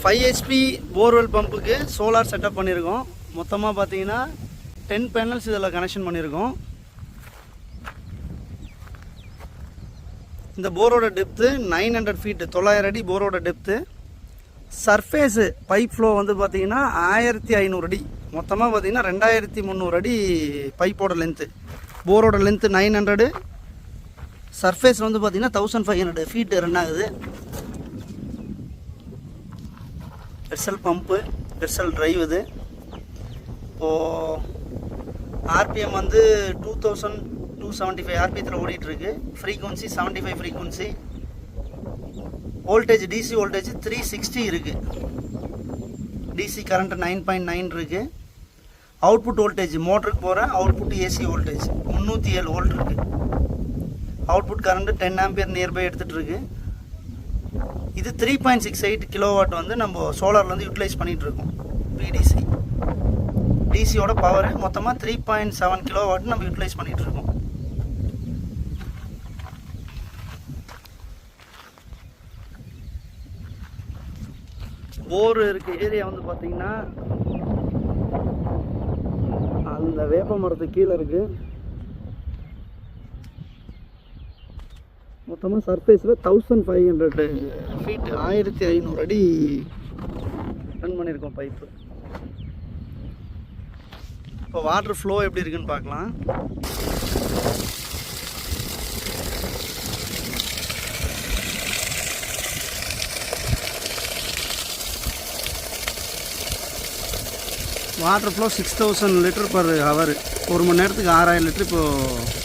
5 HP borewell பம்புக்கு solar setup பண்ணியிருக்கோம். மொத்தமாக பார்த்தீங்கன்னா 10 பேனல்ஸ் இதில் கனெக்ஷன் பண்ணியிருக்கோம். இந்த போரோட டெப்த்து 900 ஃபீட்டு, 900 அடி போரோட டெப்த்து. சர்ஃபேஸு பைப் ஃப்ளோ வந்து பார்த்தீங்கன்னா 1500 அடி. மொத்தமாக பார்த்தீங்கன்னா 2300 அடி பைப்போட லென்த்து. போரோட லென்த்து 900, சர்ஃபேஸ் வந்து பார்த்தீங்கன்னா 1500 ஃபீட்டு ரன் ஆகுது. பெர்சல் பம்பு, பெர்சல் டிரைவ் இது. இப்போது ஆர்பிஎம் வந்து 2275 ஆர்பிஎத்தில் ஓடிட்டுருக்கு. Frequency 75 frequency. Voltage DC voltage 360 இருக்குது. டிசி கரண்ட் 9.9 இருக்குது. அவுட்புட் வோல்டேஜ் மோட்டருக்கு போகிற அவுட்புட் ஏசி வோல்டேஜ் 307 வோல்ட் இருக்குது. அவுட்புட் கரண்ட் 10 ஆம்பியர் நியர்பை எடுத்துகிட்டு இருக்கு. இது 3.68 கிலோவாட் வந்து நம்ம சோலாரில் வந்து யூட்டிலைஸ் பண்ணிகிட்ருக்கோம். பிடிசி டிசியோட பவர் மொத்தமாக 3.7 கிலோவாட் நம்ம யூட்டிலைஸ் பண்ணிகிட்ருக்கோம். போர் இருக்க ஏரியா வந்து பார்த்திங்கன்னா அந்த வேப்ப மரத்துக்கு கீழே இருக்குது. மொத்தமாக சர்ஃபேஸில் 1500 ஃபீட், 1500 அடி ரன் பண்ணியிருக்கோம் பைப்பு. இப்போ வாட்டர் ஃப்ளோ எப்படி இருக்குன்னு பார்க்கலாம். Water flow 6000 litre per hour. ஒரு மணி நேரத்துக்கு 6000 லிட்டர் இப்போது